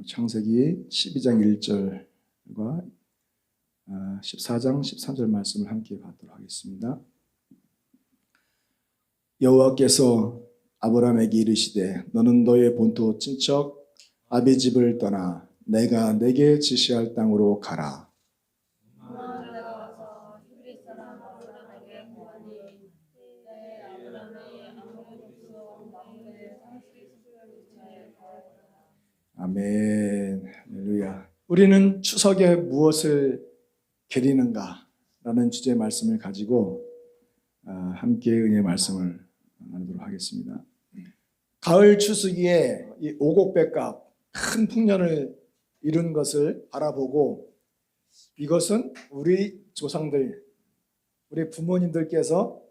창세기 12장 1절과 14장 13절 말씀을 함께 받도록 하겠습니다. 여호와께서 아브라함에게 이르시되 너는 너의 본토 친척 아비 집을 떠나 내가 내게 지시할 땅으로 가라. 아멘. 할렐루야. 우리는 추석에 무엇을 기리는가? 라는 주제의 말씀을 가지고 함께 은혜의 말씀을 나누도록 하겠습니다. 가을 추수기에 이 오곡백합 큰 풍년을 이룬 것을 바라보고 이것은 우리 조상들, 우리 부모님들께서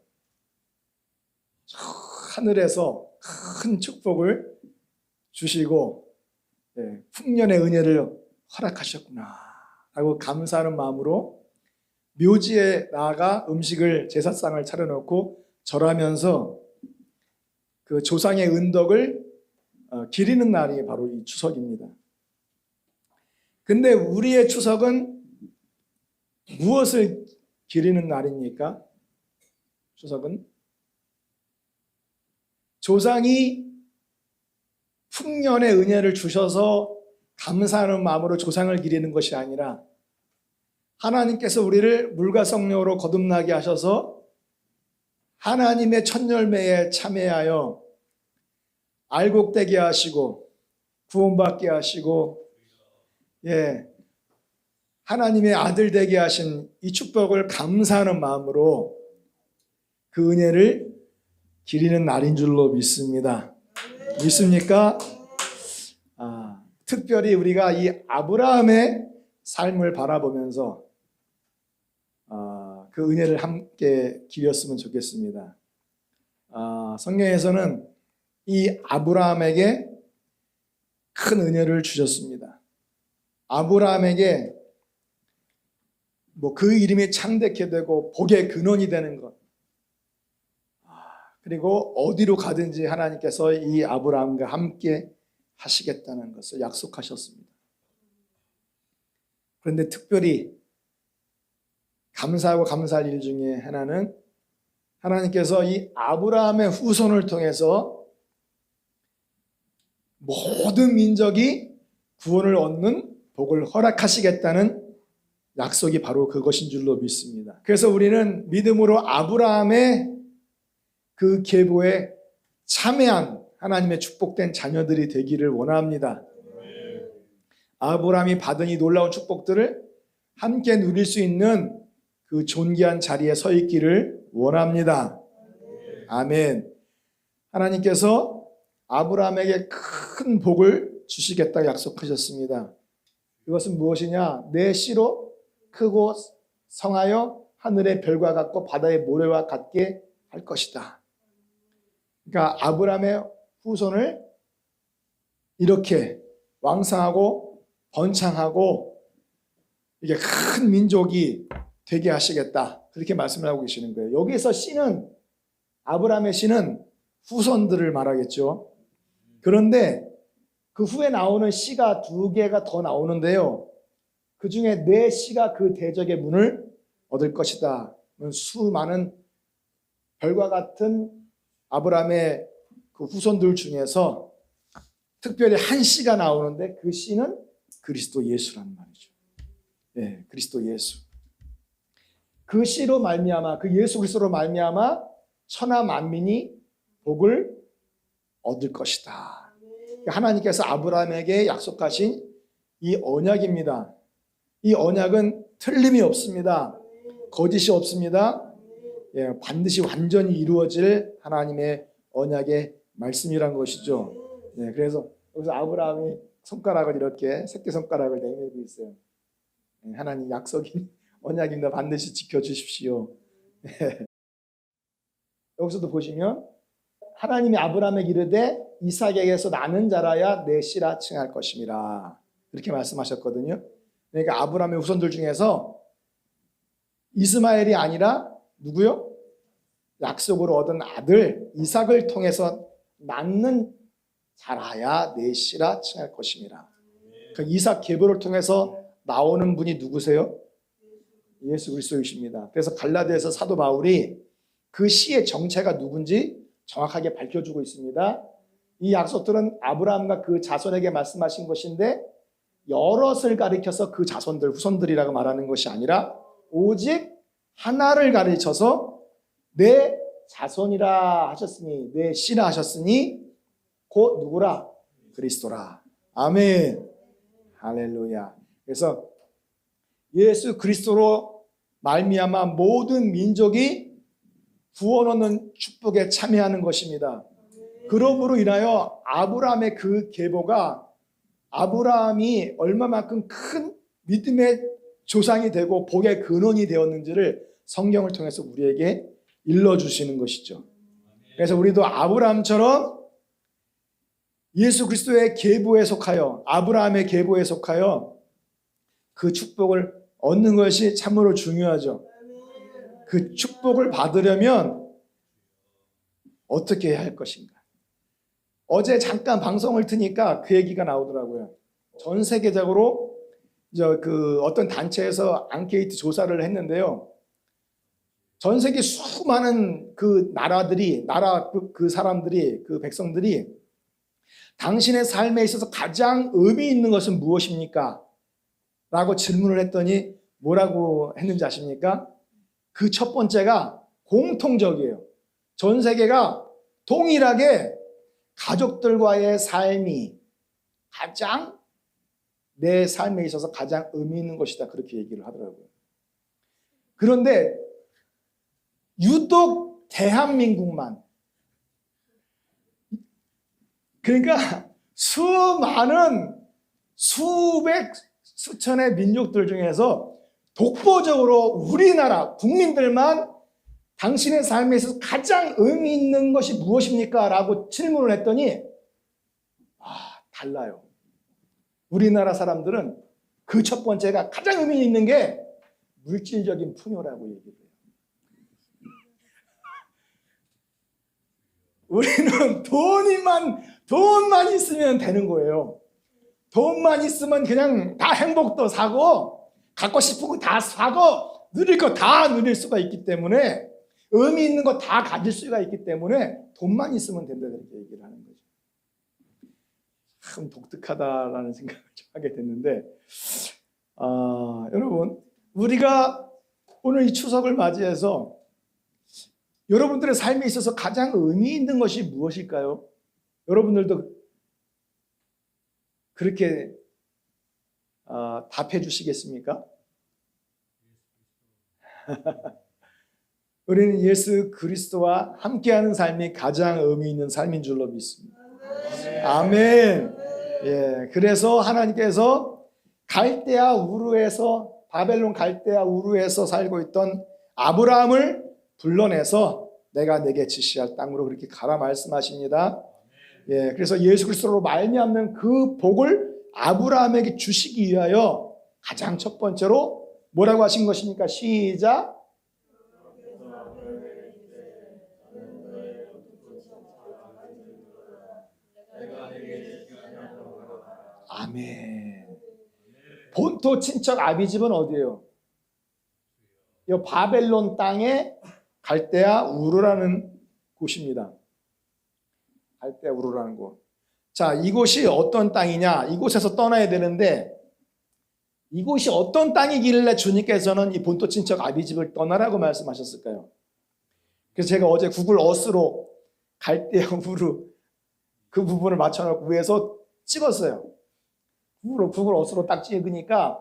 하늘에서 큰 축복을 주시고 풍년의 은혜를 허락하셨구나 하고 감사하는 마음으로 묘지에 나아가 음식을 제사상을 차려놓고 절하면서 그 조상의 은덕을 기리는 날이 바로 이 추석입니다. 근데 우리의 추석은 무엇을 기리는 날입니까? 추석은 조상이 풍년의 은혜를 주셔서 감사하는 마음으로 조상을 기리는 것이 아니라 하나님께서 우리를 물과 성령으로 거듭나게 하셔서 하나님의 첫 열매에 참여하여 알곡되게 하시고 구원받게 하시고 하나님의 아들 되게 하신 이 축복을 감사하는 마음으로 그 은혜를 기리는 날인 줄로 믿습니다. 믿습니까? 특별히 우리가 이 아브라함의 삶을 바라보면서 그 은혜를 함께 기렸으면 좋겠습니다. 성경에서는 이 아브라함에게 큰 은혜를 주셨습니다. 아브라함에게 그 이름이 창대케 되고 복의 근원이 되는 것, 그리고 어디로 가든지 하나님께서 이 아브라함과 함께 하시겠다는 것을 약속하셨습니다. 그런데 특별히 감사하고 감사할 일 중에 하나는 하나님께서 이 아브라함의 후손을 통해서 모든 민족이 구원을 얻는 복을 허락하시겠다는 약속이 바로 그것인 줄로 믿습니다. 그래서 우리는 믿음으로 아브라함의 그 계보에 참여한 하나님의 축복된 자녀들이 되기를 원합니다. 아브라함이 받은 이 놀라운 축복들을 함께 누릴 수 있는 그 존귀한 자리에 서 있기를 원합니다. 아멘. 하나님께서 아브라함에게 큰 복을 주시겠다고 약속하셨습니다. 이것은 무엇이냐? 내 씨로 크고 성하여 하늘의 별과 같고 바다의 모래와 같게 할 것이다. 그러니까 아브라함의 후손을 이렇게 왕성하고 번창하고 이게 큰 민족이 되게 하시겠다. 그렇게 말씀을 하고 계시는 거예요. 여기에서 씨는, 아브라함의 씨는 후손들을 말하겠죠. 그런데 그 후에 나오는 씨가 두 개가 더 나오는데요. 그 중에 내 씨가 그 대적의 문을 얻을 것이다. 수많은 별과 같은 아브라함의 그 후손들 중에서 특별히 한 씨가 나오는데 그 씨는 그리스도 예수라는 말이죠. 그리스도 예수. 그 씨로 말미암아, 그 예수 그리스도로 말미암아 천하 만민이 복을 얻을 것이다. 하나님께서 아브라함에게 약속하신 이 언약입니다. 이 언약은 틀림이 없습니다. 거짓이 없습니다. 반드시 완전히 이루어질 하나님의 언약의 말씀이란 것이죠. 그래서 여기서 아브라함이 손가락을 이렇게 새끼손가락을 내밀고 있어요. 하나님 약속인 언약입니다. 반드시 지켜주십시오. 여기서도 보시면 하나님이 아브라함에게 이르되 이삭에게서 나는 자라야 내 씨라 칭할 것임이라 이렇게 말씀하셨거든요. 그러니까 아브라함의 후손들 중에서 이스마엘이 아니라 누구요? 약속으로 얻은 아들 이삭을 통해서 낳는 자라야 내 씨라 칭할 것임이라. 그 이삭 계보를 통해서 나오는 분이 누구세요? 예수 그리스도이십니다. 그래서 갈라디아서 사도 바울이 그 시의 정체가 누군지 정확하게 밝혀주고 있습니다. 이 약속들은 아브라함과 그 자손에게 말씀하신 것인데 여럿을 가리켜서 그 자손들, 후손들이라고 말하는 것이 아니라 오직 하나를 가르쳐서 내 자손이라 하셨으니, 내 씨라 하셨으니 곧 누구라? 그리스도라. 아멘. 할렐루야. 그래서 예수 그리스도로 말미암아 모든 민족이 구원 얻는 축복에 참여하는 것입니다. 그러므로 인하여 아브라함의 그 계보가 아브라함이 얼마만큼 큰 믿음의 조상이 되고 복의 근원이 되었는지를 성경을 통해서 우리에게 일러주시는 것이죠. 그래서 우리도 아브라함처럼 예수 그리스도의 계보에 속하여, 아브라함의 계보에 속하여 그 축복을 얻는 것이 참으로 중요하죠. 그 축복을 받으려면 어떻게 해야 할 것인가? 어제 잠깐 방송을 트니까 그 얘기가 나오더라고요. 전 세계적으로 어떤 단체에서 앙케이트 조사를 했는데요. 전 세계 수많은 그 나라들이, 그 사람들이, 그 백성들이 당신의 삶에 있어서 가장 의미 있는 것은 무엇입니까? 라고 질문을 했더니 뭐라고 했는지 아십니까? 그 첫 번째가 공통적이에요. 전 세계가 동일하게 가족들과의 삶이 가장 내 삶에 있어서 가장 의미 있는 것이다. 그렇게 얘기를 하더라고요. 그런데 유독 대한민국만, 그러니까 수많은 수백 수천의 민족들 중에서 독보적으로 우리나라 국민들만 당신의 삶에 있어서 가장 의미 있는 것이 무엇입니까? 라고 질문을 했더니 달라요. 우리나라 사람들은 그 첫 번째가 가장 의미 있는 게 물질적인 풍요라고 얘기해요. 우리는 돈만 있으면 되는 거예요. 돈만 있으면 그냥 다 행복도 사고 갖고 싶은 거 다 사고 누릴 거 다 누릴 수가 있기 때문에, 의미 있는 거 다 가질 수가 있기 때문에 돈만 있으면 된다, 이렇게 얘기를 하는 거죠. 참 독특하다라는 생각을 좀 하게 됐는데, 여러분, 우리가 오늘 이 추석을 맞이해서 여러분들의 삶에 있어서 가장 의미 있는 것이 무엇일까요? 여러분들도 그렇게 답해 주시겠습니까? 우리는 예수 그리스도와 함께하는 삶이 가장 의미 있는 삶인 줄로 믿습니다. 아멘. 예, 그래서 하나님께서 갈대아 우르에서, 바벨론 갈대아 우르에서 살고 있던 아브라함을 불러내서 내가 내게 지시할 땅으로 그렇게 가라 말씀하십니다. 예, 그래서 예수 그리스도로 말미암는 그 복을 아브라함에게 주시기 위하여 가장 첫 번째로 뭐라고 하신 것입니까? 시작. 아멘. 본토 친척 아비집은 어디예요? 이 바벨론 땅에 갈대아 우르라는 곳입니다. 갈대아 우르라는 곳. 자, 이곳이 어떤 땅이냐? 이곳에서 떠나야 되는데, 이곳이 어떤 땅이길래 주님께서는 이 본토 친척 아비집을 떠나라고 말씀하셨을까요? 그래서 제가 어제 구글 어스로 갈대아 우르 그 부분을 맞춰놓고 위에서 찍었어요. 구글 어스로 딱 찍으니까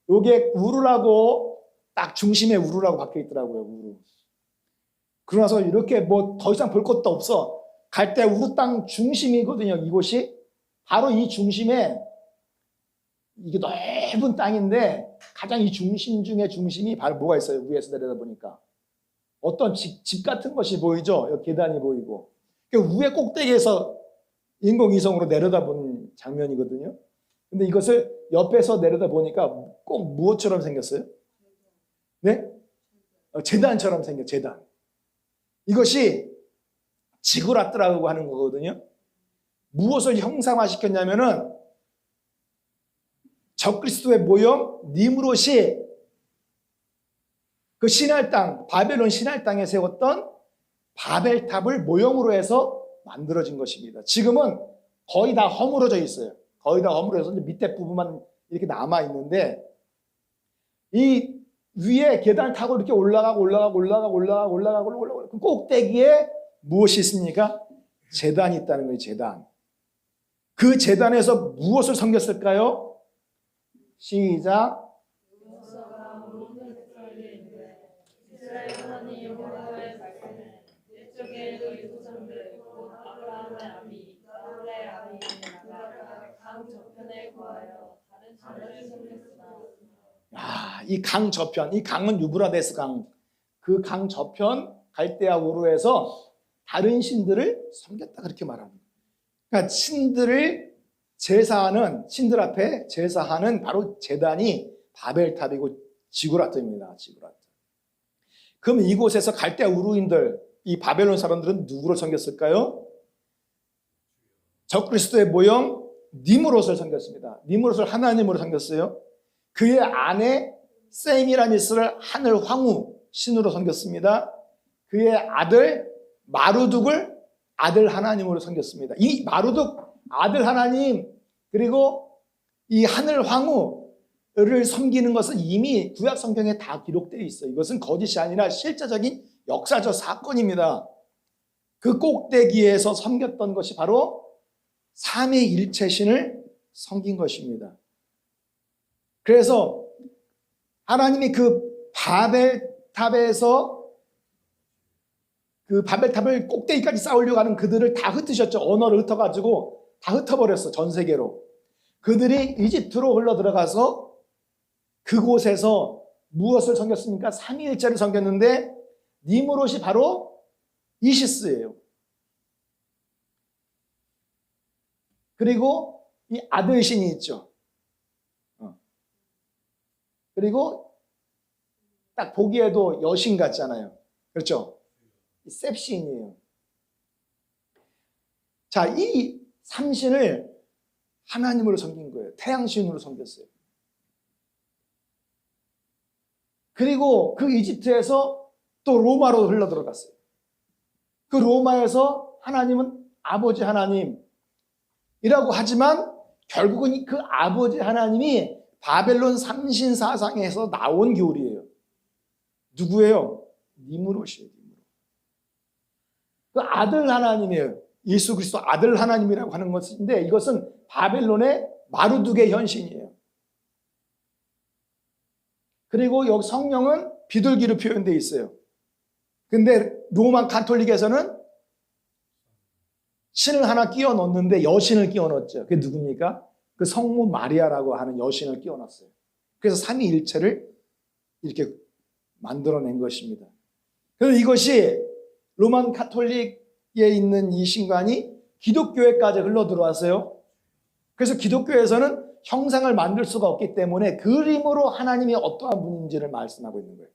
이게 우르라고 딱 중심에 우르라고 박혀 있더라고요. 우르. 그러고 나서 이렇게 뭐 더 이상 볼 것도 없어. 갈대아 우르 땅 중심이거든요. 이곳이 바로 이 중심에, 이게 넓은 땅인데 가장 이 중심 중에 중심이 바로 뭐가 있어요? 위에서 내려다 보니까 어떤 집 같은 것이 보이죠? 여기 계단이 보이고, 위에 꼭대기에서 인공위성으로 내려다본 장면이거든요. 근데 이것을 옆에서 내려다 보니까 꼭 무엇처럼 생겼어요? 네? 재단처럼 생겨, 재단. 이것이 지구라트라고 하는 거거든요. 무엇을 형상화시켰냐면은 적그리스도의 모형 니므롯이 그 신할 땅, 바벨론 신할 땅에 세웠던 바벨탑을 모형으로 해서 만들어진 것입니다. 지금은 거의 다 허물어져 있어요. 거의 다 허물어져서 밑에 부분만 이렇게 남아 있는데, 이 위에 계단을 타고 이렇게 올라가고 그 꼭대기에 무엇이 있습니까? 제단이 있다는 거예요. 제단. 그 제단에서 무엇을 섬겼을까요? 시작. 이 강 저편, 이 강은 유브라데스 강, 그 강 저편 갈대아 우르에서 다른 신들을 섬겼다 그렇게 말합니다. 그러니까 신들을 제사하는, 신들 앞에 제사하는 바로 제단이 바벨탑이고 지구라트입니다. 지구라트. 그럼 이곳에서 갈대아 우르인들, 이 바벨론 사람들은 누구를 섬겼을까요? 적그리스도의 모형 니므롯을 섬겼습니다. 니므롯을 하나님으로 섬겼어요. 그의 아내 세미라미스를 하늘 황후 신으로 섬겼습니다. 그의 아들 마루둑을 아들 하나님으로 섬겼습니다. 이 마루둑 아들 하나님 그리고 이 하늘 황후를 섬기는 것은 이미 구약 성경에 다 기록되어 있어요. 이것은 거짓이 아니라 실제적인 역사적 사건입니다. 그 꼭대기에서 섬겼던 것이 바로 삼위일체신을 섬긴 것입니다. 그래서 하나님이 그 바벨탑에서 그 바벨탑을 꼭대기까지 쌓으려고 하는 그들을 다 흩으셨죠. 언어를 흩어가지고 다 흩어버렸어. 전 세계로. 그들이 이집트로 흘러 들어가서 그곳에서 무엇을 섬겼습니까? 삼위일체를 섬겼는데 니므롯이 바로 이시스예요. 그리고 이 아들신이 있죠. 그리고 딱 보기에도 여신 같잖아요. 그렇죠? 셉신이에요. 자, 이 삼신을 하나님으로 섬긴 거예요. 태양신으로 섬겼어요. 그리고 그 이집트에서 또 로마로 흘러 들어갔어요. 그 로마에서 하나님은 아버지 하나님이라고 하지만 결국은 그 아버지 하나님이 바벨론 삼신 사상에서 나온 교리예요. 누구예요? 니므롯이에요. 그 아들 하나님이에요. 예수 그리스도 아들 하나님이라고 하는 것인데 이것은 바벨론의 마루둑의 현신이에요. 그리고 여기 성령은 비둘기로 표현되어 있어요. 근데 로마 가톨릭에서는 신을 하나 끼워 넣었는데 여신을 끼워 넣었죠. 그게 누굽니까? 그 성모 마리아라고 하는 여신을 끼워 넣었어요. 그래서 삼위일체를 이렇게 만들어낸 것입니다. 그래서 이것이 로만 가톨릭에 있는 이 신관이 기독교에까지 흘러 들어왔어요. 그래서 기독교에서는 형상을 만들 수가 없기 때문에 그림으로 하나님이 어떠한 분인지를 말씀하고 있는 거예요.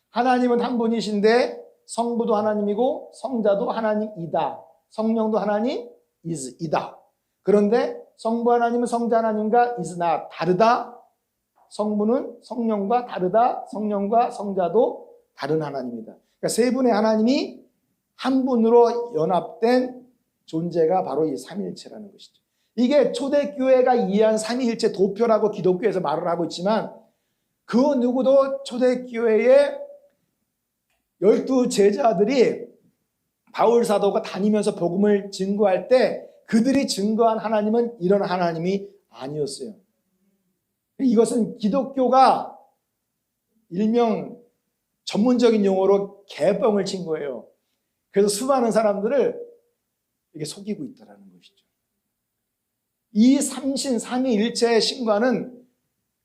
하나님은 한 분이신데 성부도 하나님이고 성자도 하나님이다. 성령도 하나님 이다. 그런데 성부 하나님은 성자 하나님과 is나 다르다. 성부는 성령과 다르다. 성령과 성자도 다른 하나님이다. 그러니까 세 분의 하나님이 한 분으로 연합된 존재가 바로 이 삼위일체라는 것이죠. 이게 초대교회가 이해한 삼위일체 도표라고 기독교에서 말을 하고 있지만 그 누구도 초대교회의 12 제자들이 바울 사도가 다니면서 복음을 증거할 때 그들이 증거한 하나님은 이런 하나님이 아니었어요. 이것은 기독교가 일명 전문적인 용어로 개뻥을 친 거예요. 그래서 수많은 사람들을 이게 속이고 있다는 것이죠. 이 삼신 삼위일체의 신과는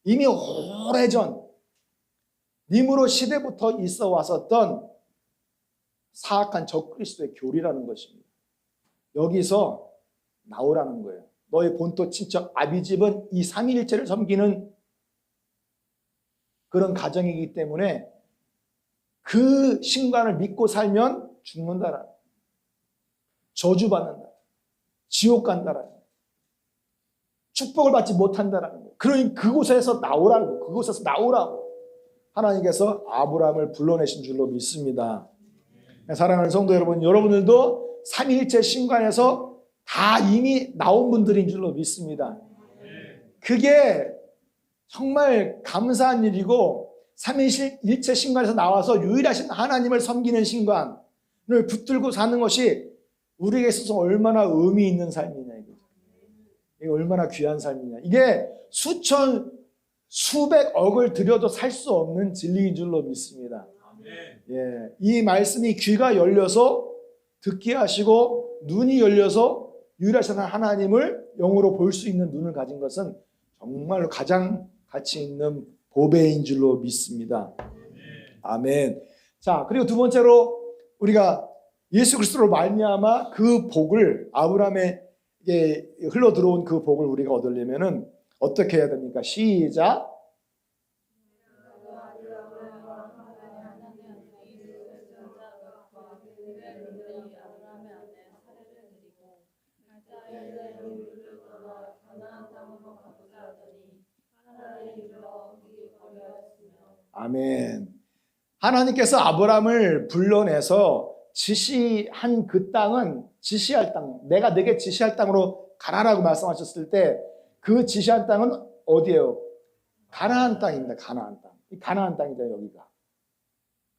이미 오래전 니므롯 시대부터 있어 왔었던 사악한 적그리스도의 교리라는 것입니다. 여기서 나오라는 거예요. 너의 본토 친척 아비집은 이 삼위일체를 섬기는 그런 가정이기 때문에 그 신관을 믿고 살면 죽는다라, 저주받는다, 지옥 간다라, 축복을 받지 못한다라는 거예요. 그러니 그곳에서 나오라고 하나님께서 아브라함을 불러내신 줄로 믿습니다. 사랑하는 성도 여러분, 여러분들도 삼위일체 신관에서 다 이미 나온 분들인 줄로 믿습니다. 그게 정말 감사한 일이고, 삼위일체 신관에서 나와서 유일하신 하나님을 섬기는 신관을 붙들고 사는 것이 우리에게 있어서 얼마나 의미 있는 삶이냐, 이게 얼마나 귀한 삶이냐. 이게 수백억을 들여도 살 수 없는 진리인 줄로 믿습니다. 예, 이 말씀이 귀가 열려서 듣게 하시고 눈이 열려서 유일하신 하나님을 영으로 볼 수 있는 눈을 가진 것은 정말로 가장 가치 있는 보배인 줄로 믿습니다. 아멘. 자, 그리고 두 번째로 우리가 예수 그리스도로 말미암아 그 복을, 아브라함에게 흘러 들어온 그 복을 우리가 얻으려면은 어떻게 해야 됩니까? 시작. 아멘. 하나님께서 아브라함을 불러내서 지시한 그 땅은 지시할 땅, 내가 내게 지시할 땅으로 가라라고 말씀하셨을 때 그 지시한 땅은 어디예요? 가나안 땅입니다. 가나안 땅. 이 가나안 땅이죠, 여기가.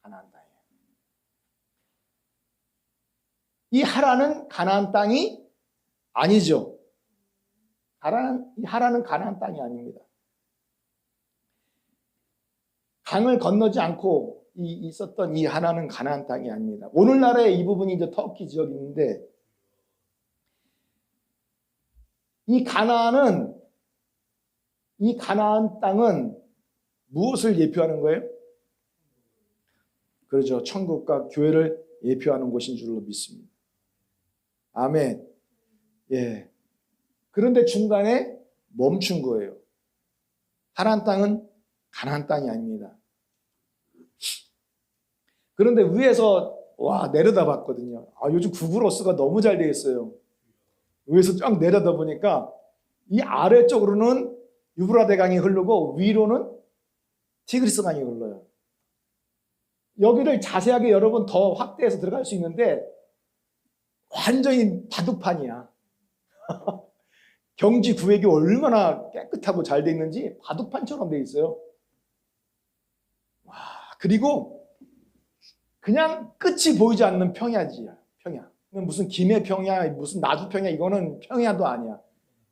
가나안 땅이에요. 이 하란은 가나안 땅이 아니죠. 하란은 가나안 땅이 아닙니다. 강을 건너지 않고 있었던 이 하나는 가나안 땅이 아닙니다. 오늘날의 이 부분이 이제 터키 지역인데, 이 가나안 땅은 무엇을 예표하는 거예요? 그렇죠. 천국과 교회를 예표하는 곳인 줄로 믿습니다. 아멘. 예. 그런데 중간에 멈춘 거예요. 하나안 땅은 가나안 땅이 아닙니다. 그런데 위에서 내려다봤거든요. 요즘 구글어스가 너무 잘 되어 있어요. 위에서 쫙 내려다보니까 이 아래쪽으로는 유브라데 강이 흐르고 위로는 티그리스 강이 흘러요. 여기를 자세하게 여러분 더 확대해서 들어갈 수 있는데 완전히 바둑판이야. 경지 구획이 얼마나 깨끗하고 잘 돼 있는지 바둑판처럼 돼 있어요. 그리고 그냥 끝이 보이지 않는 평야지야. 평야. 무슨 김해 평야, 무슨 나주 평야, 이거는 평야도 아니야.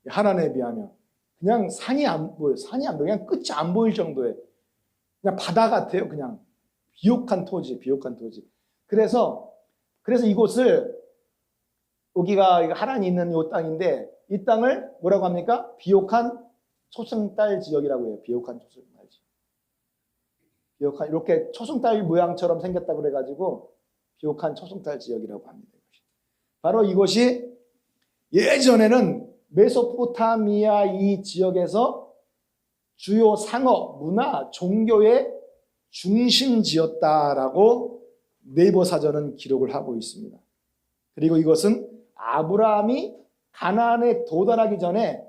하란에 비하면. 그냥 산이 안 보여. 산이 안 보여. 그냥 끝이 안 보일 정도의. 그냥 바다 같아요. 그냥. 비옥한 토지. 그래서 이곳을, 여기가 하란이 있는 이 땅인데, 이 땅을 뭐라고 합니까? 비옥한 초승달 지역이라고 해요. 비옥한 초승달 지역. 이렇게 초승달 모양처럼 생겼다고 그래가지고 비옥한 초승달 지역이라고 합니다. 바로 이곳이 예전에는 메소포타미아 이 지역에서 주요 상업, 문화, 종교의 중심지였다라고 네이버 사전은 기록을 하고 있습니다. 그리고 이것은 아브라함이 가나안에 도달하기 전에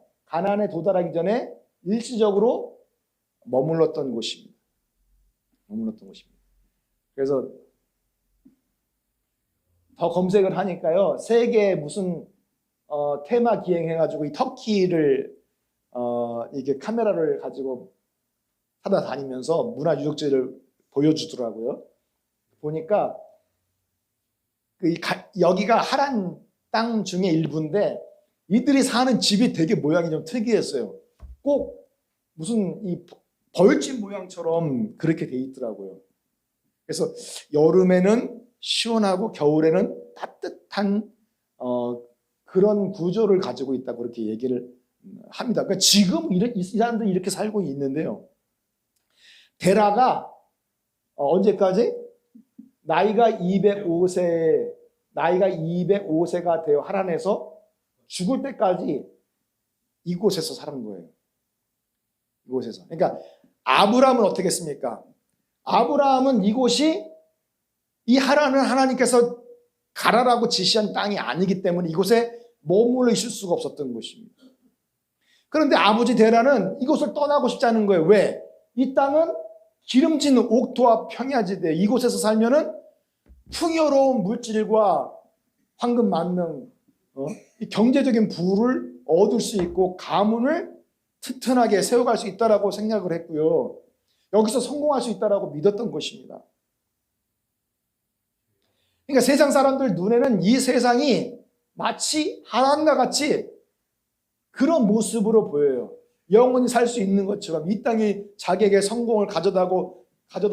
일시적으로 머물렀던 곳입니다. 그래서 더 검색을 하니까요, 세계 무슨 테마 기행해가지고 이 터키를 이게 카메라를 가지고 찾아다니면서 문화 유적지를 보여주더라고요. 보니까 여기가 하란 땅 중에 일부인데 이들이 사는 집이 되게 모양이 좀 특이했어요. 꼭 무슨 이 벌집 모양처럼 그렇게 돼 있더라고요. 그래서 여름에는 시원하고 겨울에는 따뜻한 그런 구조를 가지고 있다고 그렇게 얘기를 합니다. 그러니까 지금 이 사람들이 이렇게 살고 있는데요. 데라가 언제까지? 나이가 205세가 되어 하란에서 죽을 때까지 이곳에서 사는 거예요. 이곳에서. 그러니까 아브라함은 어떻게 했습니까? 아브라함은 이곳이 이 하란은 하나님께서 가라라고 지시한 땅이 아니기 때문에 이곳에 머물러 있을 수가 없었던 것입니다. 그런데 아버지 데라는 이곳을 떠나고 싶지 않은 거예요. 왜? 이 땅은 기름진 옥토와 평야지대, 이곳에서 살면은 풍요로운 물질과 황금 만능, 이 경제적인 부를 얻을 수 있고 가문을 튼튼하게 세워갈 수 있다라고 생각을 했고요. 여기서 성공할 수 있다라고 믿었던 것입니다. 그러니까 세상 사람들 눈에는 이 세상이 마치 하나님과 같이 그런 모습으로 보여요. 영원히 살 수 있는 것처럼 이 땅이 자기에게 성공을 가져다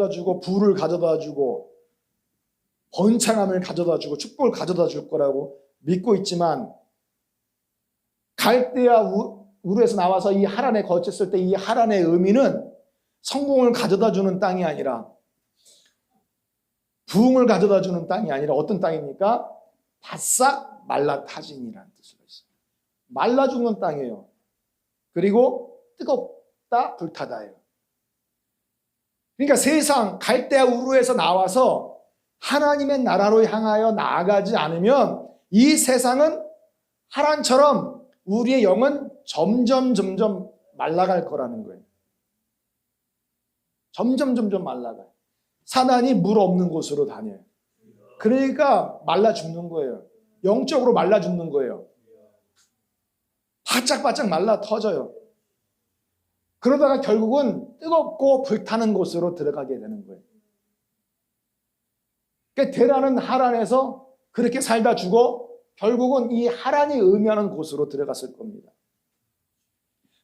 주고 부를 가져다 주고 번창함을 가져다 주고 축복을 가져다 줄 거라고 믿고 있지만, 갈대아 우르에서 나와서 이 하란에 거쳤을 때 이 하란의 의미는 성공을 가져다 주는 땅이 아니라, 부흥을 가져다 주는 땅이 아니라 어떤 땅입니까? 바싹 말라타진이라는 뜻으로 있어요. 말라 죽는 땅이에요. 그리고 뜨겁다 불타다예요. 그러니까 세상 갈대아 우르에서 나와서 하나님의 나라로 향하여 나아가지 않으면 이 세상은 하란처럼 우리의 영은 점점 말라갈 거라는 거예요. 점점 말라가요. 사단이 물 없는 곳으로 다녀요. 그러니까 말라 죽는 거예요. 영적으로 말라 죽는 거예요. 바짝바짝 말라 터져요. 그러다가 결국은 뜨겁고 불타는 곳으로 들어가게 되는 거예요. 그러니까 데라는 하란에서 그렇게 살다 죽어 결국은 이 하란이 의미하는 곳으로 들어갔을 겁니다.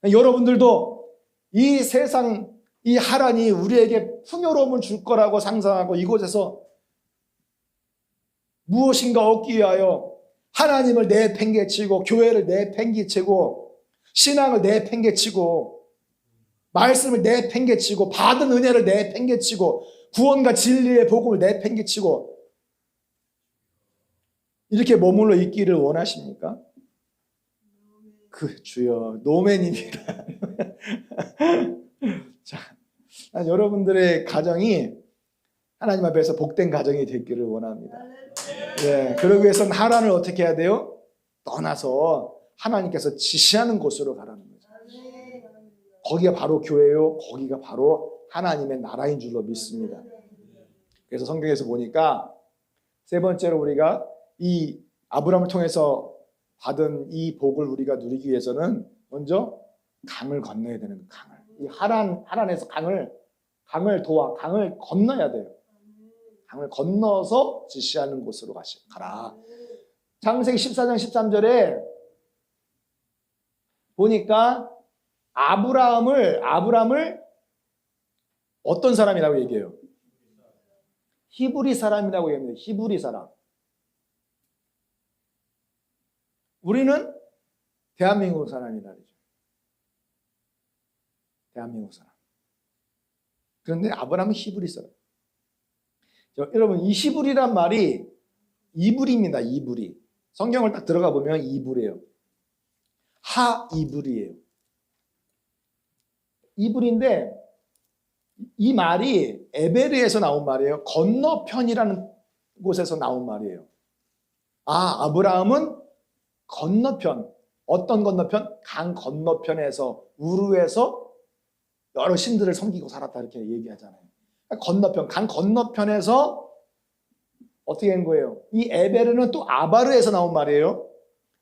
여러분들도 이 세상, 이 하란이 우리에게 풍요로움을 줄 거라고 상상하고 이곳에서 무엇인가 얻기 위하여 하나님을 내팽개치고 교회를 내팽개치고 신앙을 내팽개치고 말씀을 내팽개치고 받은 은혜를 내팽개치고 구원과 진리의 복음을 내팽개치고 이렇게 머물러 있기를 원하십니까? 그 주여 노맨입니다. 자, 여러분들의 가정이 하나님 앞에서 복된 가정이 되기를 원합니다. 예, 그러기 위해서는 하란을 어떻게 해야 돼요? 떠나서 하나님께서 지시하는 곳으로 가라는 거죠. 거기가 바로 교회요. 거기가 바로 하나님의 나라인 줄로 믿습니다. 그래서 성경에서 보니까 세 번째로 우리가 이 아브라함을 통해서 받은 이 복을 우리가 누리기 위해서는 먼저 강을 건너야 되는 거예요. 강을. 이 하란에서 강을 건너야 돼요. 강을 건너서 지시하는 곳으로 가라. 창세기 14장 13절에 보니까 아브라함을 어떤 사람이라고 얘기해요? 히브리 사람이라고 얘기합니다. 히브리 사람. 우리는 대한민국 사람이다 그러죠. 대한민국 사람. 그런데 아브라함은 히브리 사람. 여러분, 이 히브리란 말이 이불입니다. 이불이. 성경을 딱 들어가 보면 이불이에요. 하이불이에요. 이불인데 이 말이 에베르에서 나온 말이에요. 건너편이라는 곳에서 나온 말이에요. 아브라함은 건너편. 어떤 건너편? 강 건너편에서 우르에서 여러 신들을 섬기고 살았다 이렇게 얘기하잖아요. 건너편, 강 건너편에서 어떻게 된 거예요? 이 에베르는 또 아바르에서 나온 말이에요.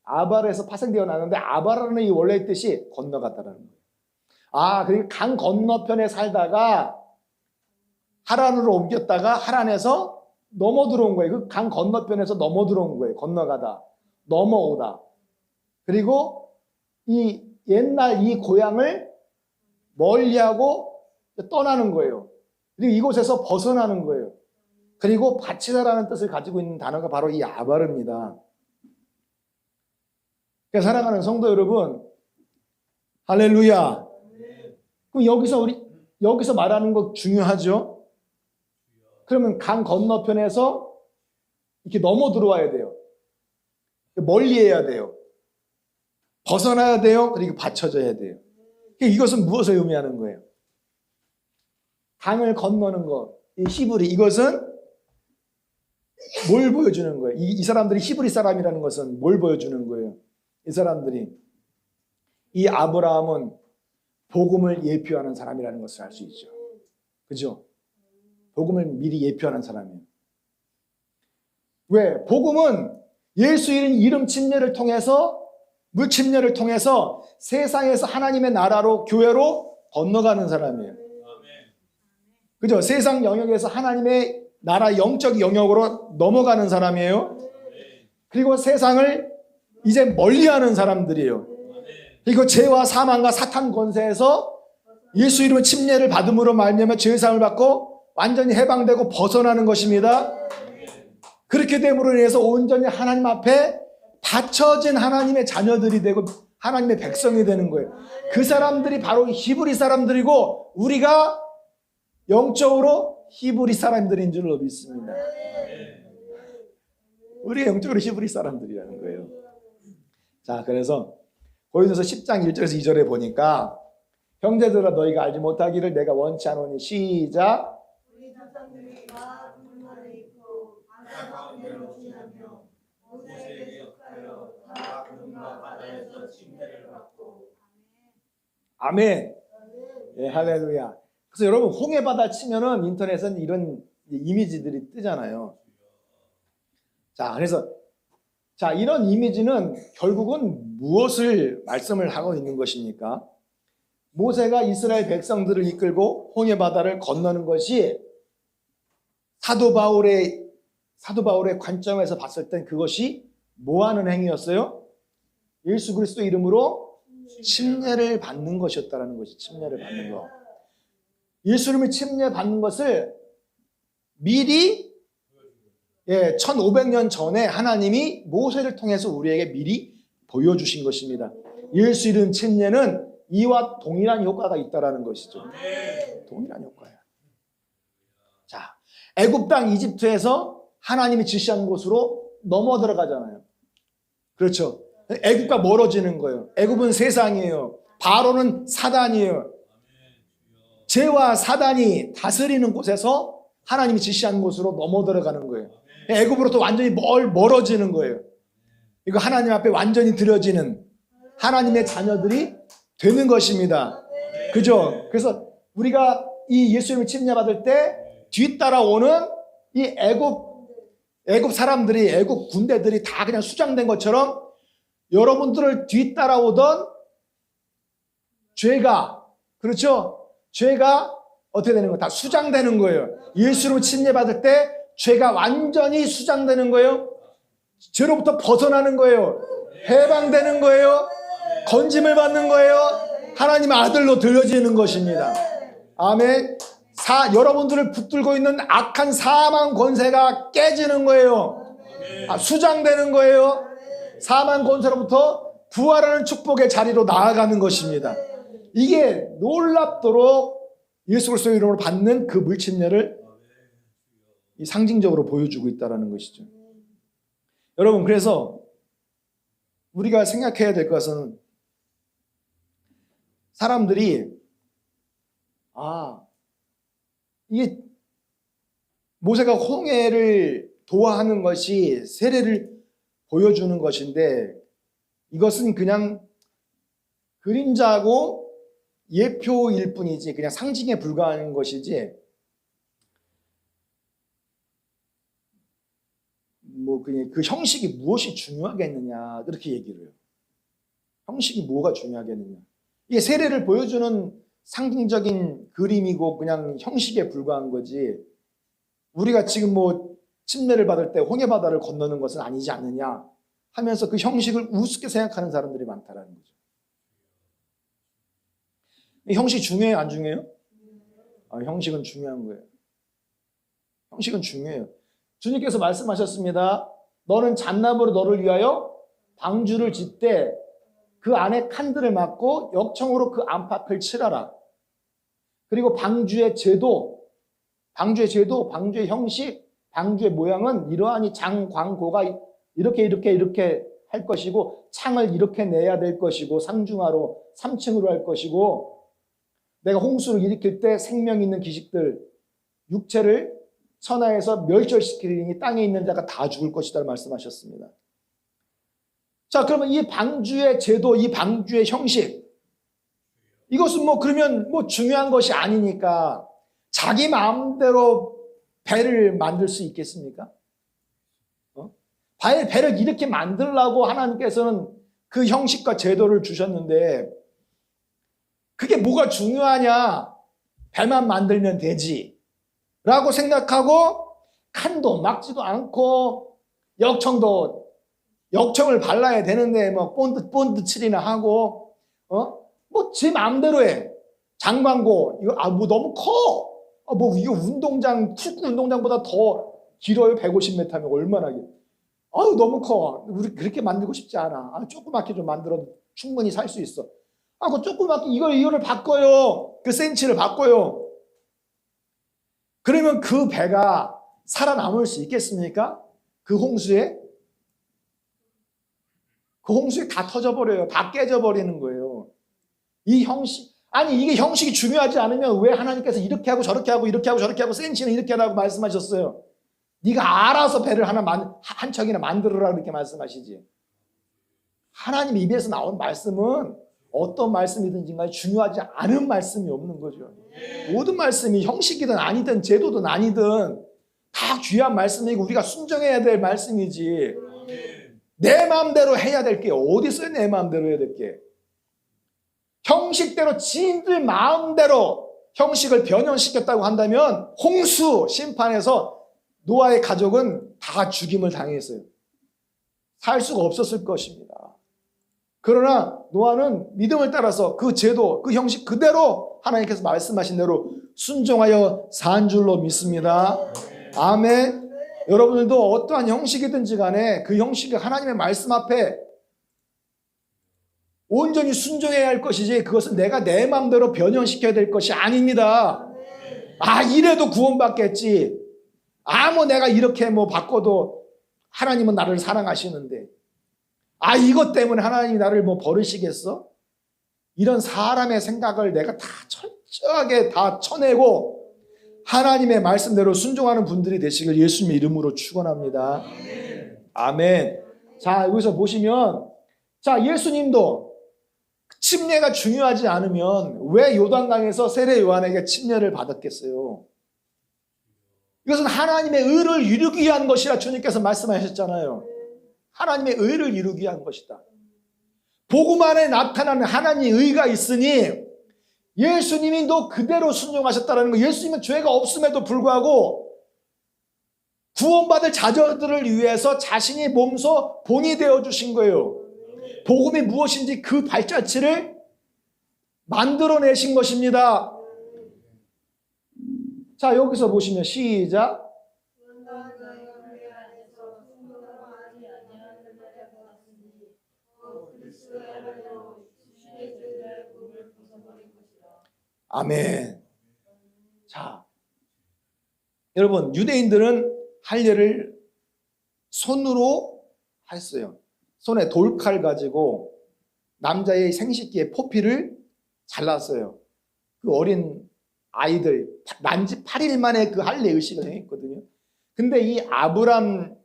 아바르에서 파생되어 나는데 아바르는 이 원래의 뜻이 건너갔다라는 거예요. 그러니까 강 건너편에 살다가 하란으로 옮겼다가 하란에서 넘어 들어온 거예요. 그 강 건너편에서 넘어 들어온 거예요. 건너가다, 넘어오다. 그리고 이 옛날 이 고향을 멀리하고 떠나는 거예요. 그리고 이곳에서 벗어나는 거예요. 그리고 바치다라는 뜻을 가지고 있는 단어가 바로 이 아바르입니다. 그러니까 사랑하는 성도 여러분, 할렐루야. 그럼 여기서 말하는 거 중요하죠? 그러면 강 건너편에서 이렇게 넘어 들어와야 돼요. 멀리 해야 돼요. 벗어나야 돼요. 그리고 받쳐져야 돼요. 이것은 무엇을 의미하는 거예요? 강을 건너는 것, 이 히브리, 이것은 뭘 보여주는 거예요? 이 사람들이 히브리 사람이라는 것은 뭘 보여주는 거예요? 이 사람들이 이 아브라함은 복음을 예표하는 사람이라는 것을 알 수 있죠. 그죠? 복음을 미리 예표하는 사람이에요. 왜? 복음은 예수 이름 침례를 통해서, 물 침례를 통해서 세상에서 하나님의 나라로, 교회로 건너가는 사람이에요. 그죠? 세상 영역에서 하나님의 나라 영적 영역으로 넘어가는 사람이에요. 그리고 세상을 이제 멀리하는 사람들이에요. 그리고 죄와 사망과 사탄 권세에서 예수 이름 침례를 받음으로 말미암아 죄의 사함을 받고 완전히 해방되고 벗어나는 것입니다. 그렇게 됨으로 인해서 온전히 하나님 앞에 바쳐진 하나님의 자녀들이 되고 하나님의 백성이 되는 거예요. 그 사람들이 바로 히브리 사람들이고 우리가 영적으로 히브리 사람들인 줄로 믿습니다. 우리가 영적으로 히브리 사람들이라는 거예요. 자, 그래서 고린도서 10장 1절에서 2절에 보니까 형제들아 너희가 알지 못하기를 내가 원치 않으니 시작. 우리 조상들이 다 불만을 입고 바다 가운데로 지나며 모세에게 속하여 다 구름과 바다에서 침례를 받고. 아멘. 예, 할렐루야. 그래서 여러분 홍해바다 치면은 인터넷은 이런 이미지들이 뜨잖아요. 자, 그래서 자, 이런 이미지는 결국은 무엇을 말씀을 하고 있는 것입니까? 모세가 이스라엘 백성들을 이끌고 홍해바다를 건너는 것이 사도 바울의 관점에서 봤을 땐 그것이 뭐 하는 행위였어요? 예수 그리스도 이름으로 침례를 받는 것이었다라는 것이 침례를 받는 거. 예수님을 침례 받는 것을 미리 1500년 전에 하나님이 모세를 통해서 우리에게 미리 보여주신 것입니다. 예수 이름 침례는 이와 동일한 효과가 있다라는 것이죠. 동일한 효과야. 자, 애굽 땅 이집트에서 하나님이 지시한 곳으로 넘어 들어가잖아요. 그렇죠. 애굽과 멀어지는 거예요. 애굽은 세상이에요. 바로는 사단이에요. 죄와 사단이 다스리는 곳에서 하나님이 지시한 곳으로 넘어 들어가는 거예요. 애굽으로부터 완전히 멀어지는 거예요. 이거 하나님 앞에 완전히 드려지는 하나님의 자녀들이 되는 것입니다. 그죠? 그래서 우리가 이 예수님을 침례받을 때 뒤따라오는 이 애굽 사람들이, 애굽 군대들이 다 그냥 수장된 것처럼 여러분들을 뒤따라오던 죄가, 그렇죠? 죄가 어떻게 되는 거예요? 다 수장되는 거예요. 예수로 침례받을 때 죄가 완전히 수장되는 거예요. 죄로부터 벗어나는 거예요. 해방되는 거예요. 건짐을 받는 거예요. 하나님의 아들로 들려지는 것입니다. 아멘. 여러분들을 붙들고 있는 악한 사망 권세가 깨지는 거예요. 수장되는 거예요. 사망 권세로부터 부활하는 축복의 자리로 나아가는 것입니다. 이게 놀랍도록 예수 그리스도의 이름으로 받는 그 물침례를 상징적으로 보여주고 있다는 것이죠. 여러분, 그래서 우리가 생각해야 될 것은 사람들이 이게 모세가 홍해를 도하는 것이 세례를 보여주는 것인데 이것은 그냥 그림자고 예표일 뿐이지 그냥 상징에 불과한 것이지 그냥 그 형식이 무엇이 중요하겠느냐 그렇게 얘기를 해요. 형식이 뭐가 중요하겠느냐. 이게 세례를 보여주는 상징적인 그림이고 그냥 형식에 불과한 거지 우리가 지금 침례를 받을 때 홍해바다를 건너는 것은 아니지 않느냐 하면서 그 형식을 우습게 생각하는 사람들이 많다라는 거죠. 형식 중요해요? 안 중요해요? 형식은 중요한 거예요. 형식은 중요해요. 주님께서 말씀하셨습니다. 너는 잣나무로 너를 위하여 방주를 짓되 그 안에 칸들을 막고 역청으로 그 안팎을 칠하라. 그리고 방주의 제도, 방주의 형식, 방주의 모양은 이러하니 장광고가 이렇게 할 것이고 창을 이렇게 내야 될 것이고 상중하로 3층으로 할 것이고 내가 홍수를 일으킬 때 생명 있는 기식들 육체를 천하에서 멸절시키리니 땅에 있는 자가 다 죽을 것이다 말씀하셨습니다. 자, 그러면 이 방주의 제도, 이 방주의 형식 이것은 뭐 그러면 뭐 중요한 것이 아니니까 자기 마음대로 배를 만들 수 있겠습니까? 배를 이렇게 만들라고 하나님께서는 그 형식과 제도를 주셨는데 그게 뭐가 중요하냐? 배만 만들면 되지 라고 생각하고 칸도 막지도 않고 역청을 발라야 되는데 뭐 본드 칠이나 하고 뭐 제 마음대로 해. 장광고 이거 뭐 너무 커. 뭐 이거 축구 운동장보다 더 길어요. 150m면 얼마나 길. 너무 커. 우리 그렇게 만들고 싶지 않아. 조그맣게 좀 만들어도 충분히 살 수 있어. 그 조그맣게 이거를 바꿔요. 그 센치를 바꿔요. 그러면 그 배가 살아남을 수 있겠습니까? 그 홍수에? 그 홍수에 다 터져버려요. 다 깨져버리는 거예요. 이 형식, 이게 형식이 중요하지 않으면 왜 하나님께서 이렇게 하고 저렇게 하고 이렇게 하고 저렇게 하고 센치는 이렇게 하라고 말씀하셨어요? 네가 알아서 배를 한 척이나 만들어라 그렇게 말씀하시지. 하나님 입에서 나온 말씀은 어떤 말씀이든지 간에 중요하지 않은 말씀이 없는 거죠. 모든 말씀이 형식이든 아니든 제도든 아니든 다 귀한 말씀이고 우리가 순종해야 될 말씀이지. 내 마음대로 해야 될 게 어디 있어요? 내 마음대로 해야 될 게. 형식대로 지인들 마음대로 형식을 변형시켰다고 한다면 홍수 심판에서 노아의 가족은 다 죽임을 당했어요. 살 수가 없었을 것입니다. 그러나 노아는 믿음을 따라서 그 제도, 그 형식 그대로 하나님께서 말씀하신 대로 순종하여 산 줄로 믿습니다. 아멘. 여러분들도 어떠한 형식이든지 간에 그 형식이 하나님의 말씀 앞에 온전히 순종해야 할 것이지 그것은 내가 내 마음대로 변형시켜야 될 것이 아닙니다. 이래도 구원받겠지. 뭐 내가 이렇게 뭐 바꿔도 하나님은 나를 사랑하시는데 이것 때문에 하나님이 나를 뭐 버리시겠어? 이런 사람의 생각을 내가 다 철저하게 다 쳐내고 하나님의 말씀대로 순종하는 분들이 되시길 예수님의 이름으로 축원합니다. 아멘. 자, 여기서 보시면 예수님도 침례가 중요하지 않으면 왜 요단강에서 세례 요한에게 침례를 받았겠어요? 이것은 하나님의 의를 이루기 위한 것이라 주님께서 말씀하셨잖아요. 하나님의 의를 이루기 위한 것이다. 복음 안에 나타나는 하나님의 의가 있으니 예수님이 또 그대로 순종하셨다는 거. 예수님은 죄가 없음에도 불구하고 구원받을 자녀들을 위해서 자신이 몸소 본이 되어주신 거예요. 복음이 무엇인지 그 발자취를 만들어내신 것입니다. 자, 여기서 보시면 시작. 아멘. 자, 여러분, 유대인들은 할례를 손으로 했어요. 손에 돌칼 가지고 남자의 생식기의 포피를 잘랐어요. 그 어린 아이들 난지 8일 만에 그 할례 의식을 행했거든요. 근데 이 아브람,